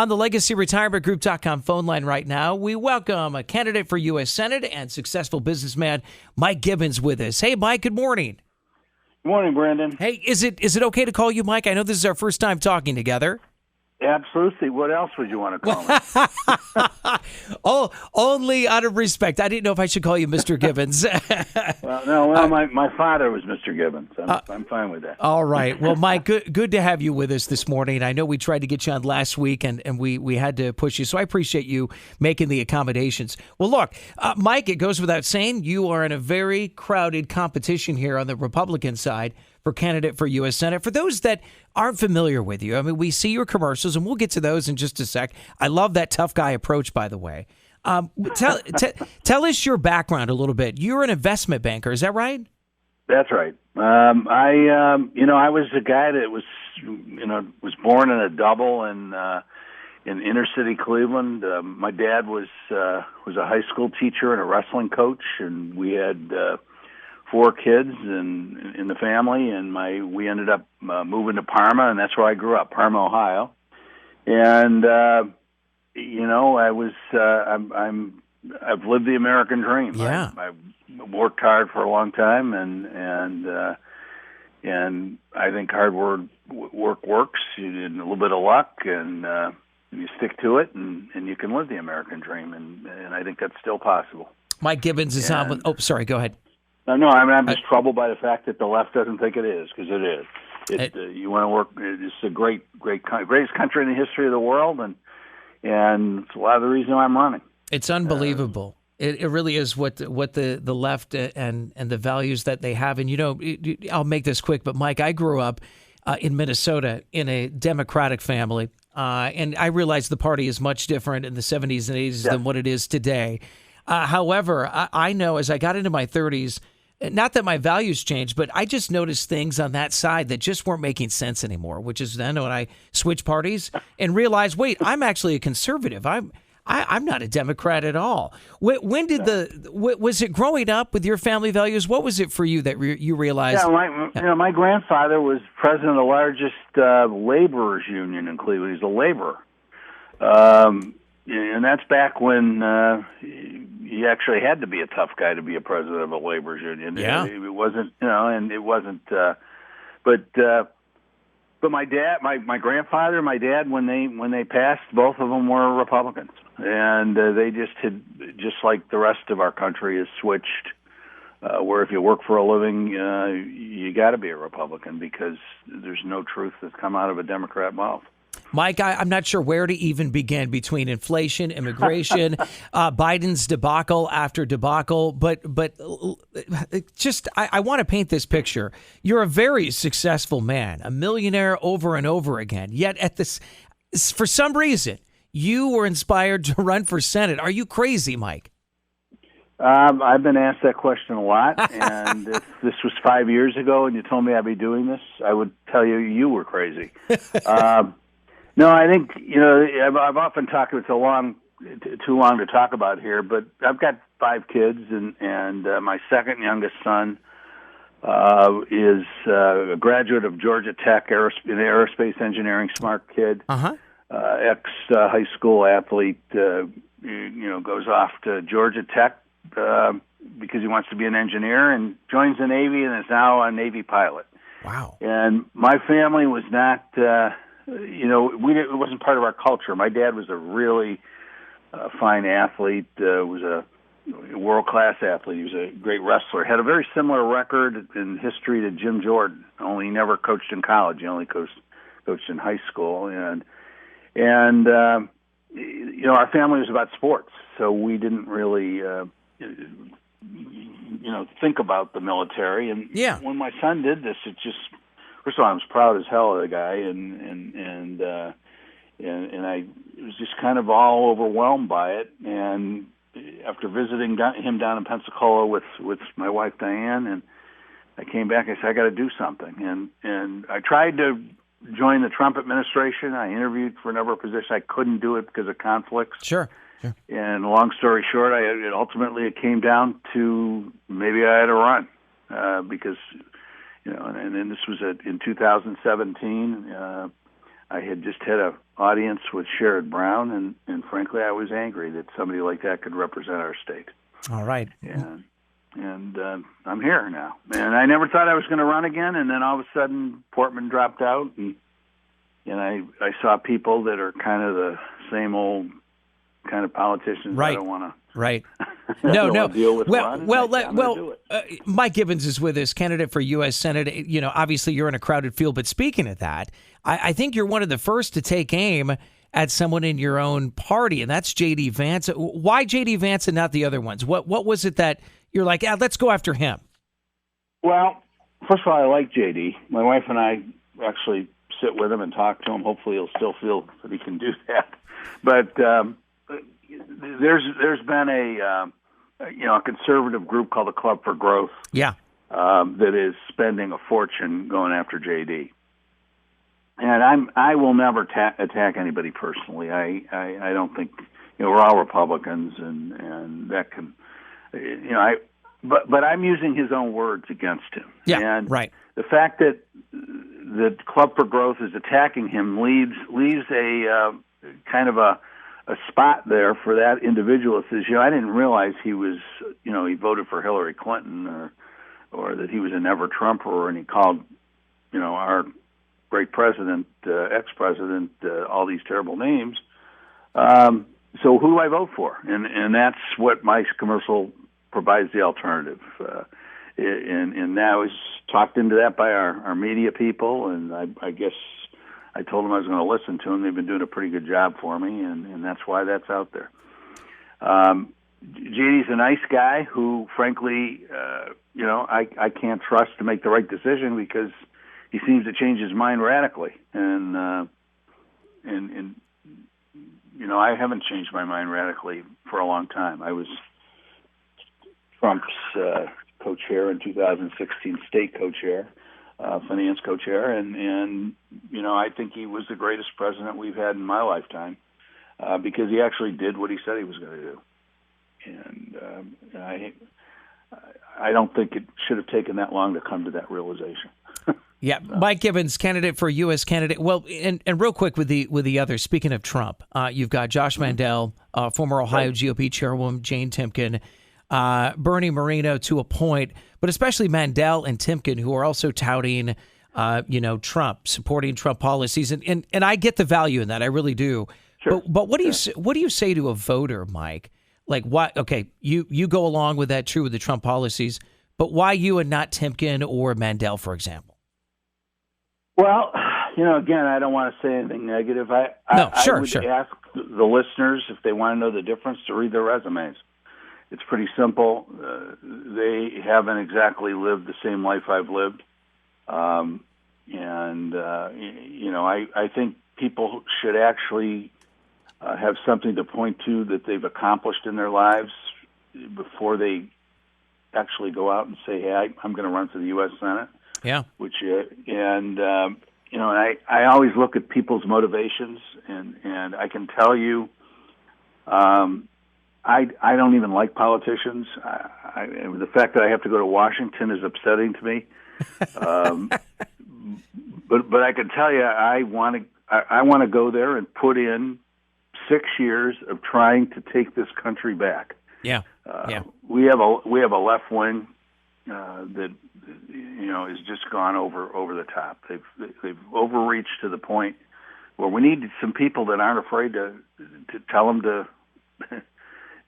On the LegacyRetirementGroup.com phone line right now, we welcome a candidate for U.S. Senate and successful businessman, Mike Gibbons, with us. Hey, Mike, good morning. Good morning, Brandon. Hey, is it okay to call you Mike? I know this is our first time talking together. Absolutely. What else would you want to call me? Oh, only out of respect. I didn't know if I should call you Mr. Gibbons. My father was Mr. Gibbons. I'm fine with that. All right. Well, Mike, good to have you with us this morning. I know we tried to get you on last week, and we had to push you, so I appreciate you making the accommodations. Well, look, Mike, it goes without saying, you are in a very crowded competition here on the Republican side for candidate for U.S. Senate. For those that aren't familiar with you, I mean, we see your commercials, and we'll get to those in just a sec. I love that tough guy approach, by the way. Tell us your background a little bit. You're an investment banker, is that right? That's right. I was a guy that was born in a double in inner city Cleveland. My dad was a high school teacher and a wrestling coach, and we had 4 kids in the family, and we ended up moving to Parma, and that's where I grew up, Parma, Ohio. And I've lived the American dream. Yeah. I've worked hard for a long time, and I think hard work works. You need a little bit of luck, and you stick to it, and you can live the American dream, and I think that's still possible. Mike Gibbons is on with. Oh, sorry. Go ahead. No, I'm just troubled by the fact that the left doesn't think it is, because it is. You want to work. It's the greatest country in the history of the world, and it's a lot of the reason I'm running. It's unbelievable. It really is what the left and the values that they have. And I'll make this quick, but Mike, I grew up in Minnesota in a Democratic family, and I realize the party is much different in the 70s and 80s than what it is today. However, I know as I got into my 30s. Not that my values changed, but I just noticed things on that side that just weren't making sense anymore, which is then when I switched parties and realized, wait, I'm actually a conservative. I'm not a Democrat at all. When did was it growing up with your family values? What was it for you that you realized? My grandfather was president of the largest laborers union in Cleveland. He's a laborer. And that's back when you actually had to be a tough guy to be a president of a laborers union. Yeah. It wasn't, and it wasn't. But my dad, my grandfather, and my dad, when they passed, both of them were Republicans, and they just like the rest of our country, has switched. Where if you work for a living, you got to be a Republican, because there's no truth that's come out of a Democrat mouth. Mike, I'm not sure where to even begin between inflation, immigration, Biden's debacle after debacle, but just I want to paint this picture. You're a very successful man, a millionaire over and over again. Yet for some reason, you were inspired to run for Senate. Are you crazy, Mike? I've been asked that question a lot, and if this was 5 years ago and you told me I'd be doing this, I would tell you were crazy. No, I think, I've often talked, it's too long to talk about here, but I've got 5 kids, and my second youngest son is a graduate of Georgia Tech, aerospace engineering, smart kid, ex-high school athlete, goes off to Georgia Tech because he wants to be an engineer, and joins the Navy and is now a Navy pilot. Wow. And my family was not... it wasn't part of our culture. My dad was a really fine athlete, was a world-class athlete. He was a great wrestler, had a very similar record in history to Jim Jordan, only he never coached in college. He only coached in high school. And our family was about sports, so we didn't really, think about the military. And when my son did this, it just... First of all, I was proud as hell of the guy, and I was just kind of all overwhelmed by it. And after visiting him down in Pensacola with my wife Diane, and I came back, I said, I got to do something. And I tried to join the Trump administration. I interviewed for a number of positions. I couldn't do it because of conflicts. Sure. And long story short, it came down to maybe I had to run because. And then this was in 2017. I had just had a audience with Sherrod Brown, and frankly, I was angry that somebody like that could represent our state. All right. And I'm here now. And I never thought I was going to run again, and then all of a sudden Portman dropped out, and I saw people that are kind of the same old kind of politicians. Right. I don't want to. Right. No. Deal with Mike Gibbons is with us, candidate for U.S. Senate. You know, obviously you're in a crowded field, but speaking of that, I think you're one of the first to take aim at someone in your own party, and that's J.D. Vance. Why J.D. Vance and not the other ones? What was it that you're like, let's go after him? Well, first of all, I like J.D. My wife and I actually sit with him and talk to him. Hopefully he'll still feel that he can do that. But there's been a conservative group called the Club for Growth. Yeah. That is spending a fortune going after JD. And I will never attack anybody personally. I don't think, we're all Republicans, and that can, but I'm using his own words against him. Yeah. And right. The fact that the Club for Growth is attacking him leaves a kind of a spot there for that individual that says, I didn't realize he was, he voted for Hillary Clinton or that he was a never Trumper, and he called, our great president, ex-president, all these terrible names. So who do I vote for? And that's what my commercial provides the alternative. And now he's talked into that by our media people, and I guess I told them I was going to listen to them. They've been doing a pretty good job for me, and that's why that's out there. JD's a nice guy who, frankly, I can't trust to make the right decision because he seems to change his mind radically. And I haven't changed my mind radically for a long time. I was Trump's co-chair in 2016, state co-chair. Finance co-chair, and I think he was the greatest president we've had in my lifetime because he actually did what he said he was going to do, and I don't think it should have taken that long to come to that realization. Yeah, Mike Gibbons, candidate for U.S. candidate. Well, and real quick with the others. Speaking of Trump, you've got Josh Mandel, former Ohio GOP chairwoman Jane Timken, Bernie Moreno to a point, but especially Mandel and Timken, who are also touting, Trump, supporting Trump policies, and I get the value in that, I really do. Sure. But what do you say to a voter, Mike? Like, why? Okay, you go along with that, true, with the Trump policies, but why you and not Timken or Mandel, for example? Well, again, I don't want to say anything negative. I would ask the listeners if they want to know the difference to read their resumes. It's pretty simple. They haven't exactly lived the same life I've lived. I think people should actually have something to point to that they've accomplished in their lives before they actually go out and say, hey, I'm going to run for the U.S. Senate. Yeah. I always look at people's motivations, and I can tell you, I don't even like politicians. The fact that I have to go to Washington is upsetting to me. But I can tell you, I want to go there and put in 6 years of trying to take this country back. Yeah. We have a left wing that has just gone over the top. They've overreached to the point where we need some people that aren't afraid to tell them to.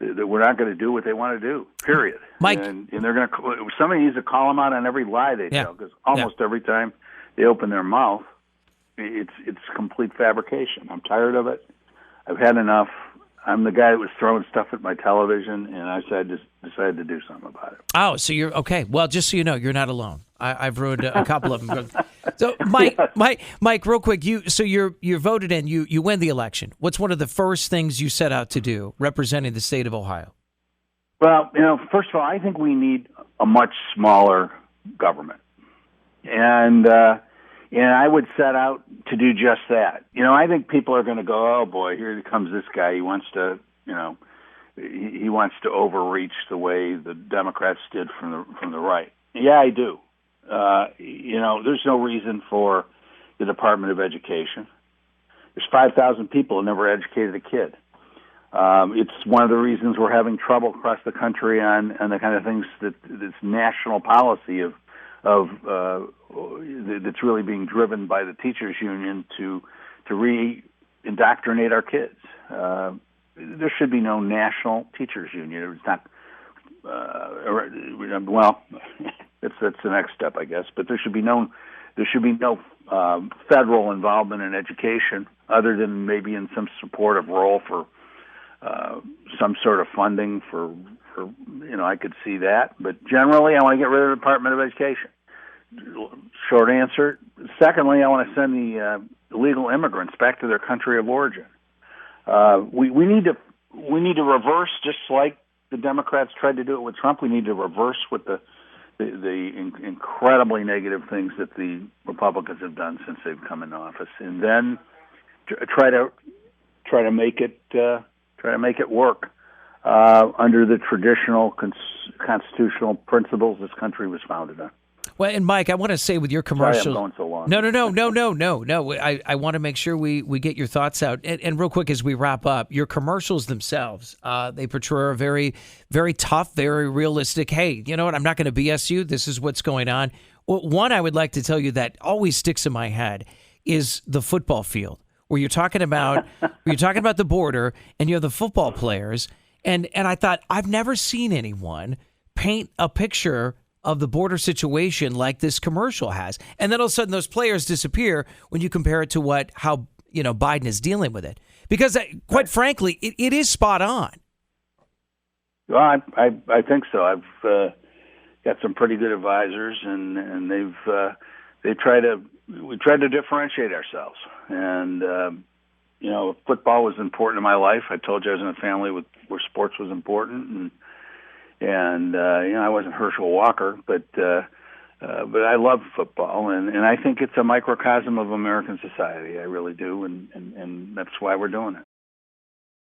That we're not going to do what they want to do, period. Mike. And they're going to. Somebody needs to call them out on every lie they tell, because almost every time they open their mouth, it's complete fabrication. I'm tired of it. I've had enough. I'm the guy that was throwing stuff at my television, and I decided to do something about it. Oh, so you're okay. Well, just so you know, you're not alone. I've ruined a couple of them. So, Mike, real quick, you're voted in. You win the election. What's one of the first things you set out to do representing the state of Ohio? Well, first of all, I think we need a much smaller government, and I would set out to do just that. I think people are going to go, oh boy, here comes this guy. He wants to, he wants to overreach the way the Democrats did from the right. Yeah, I do. There's no reason for the Department of Education. there's 5,000 people who never educated a kid. It's one of the reasons we're having trouble across the country on the kind of things that this national policy of that's really being driven by the teachers union to re-indoctrinate our kids. There should be no national teachers union. It's not. Well, that's the next step, I guess. But there should be no federal involvement in education, other than maybe in some supportive role for some sort of funding for I could see that. But generally, I want to get rid of the Department of Education. Short answer. Secondly, I want to send the illegal immigrants back to their country of origin. We need to reverse, just like the Democrats tried to do it with Trump. We need to reverse with the incredibly negative things that the Republicans have done since they've come into office, and then try to make it work under the traditional constitutional principles this country was founded on. Well, and Mike, I want to say with your commercials. Sorry, I'm going so long. No. I want to make sure we get your thoughts out. And real quick, as we wrap up, your commercials themselves, they portray a very, very tough, very realistic, hey, you know what, I'm not going to BS you. This is what's going on. Well, one I would like to tell you that always sticks in my head is the football field, where you're talking about the border and you're the football players. And I thought, I've never seen anyone paint a picture of the border situation like this commercial has. And then all of a sudden those players disappear when you compare it to how Biden is dealing with it. Because quite frankly, it is spot on. Well, I think so. I've got some pretty good advisors, and we try to differentiate ourselves. And football was important in my life. I told you I was in a family where sports was important, and I wasn't Herschel Walker, but I love football, and I think it's a microcosm of American society. I really do, and that's why we're doing it.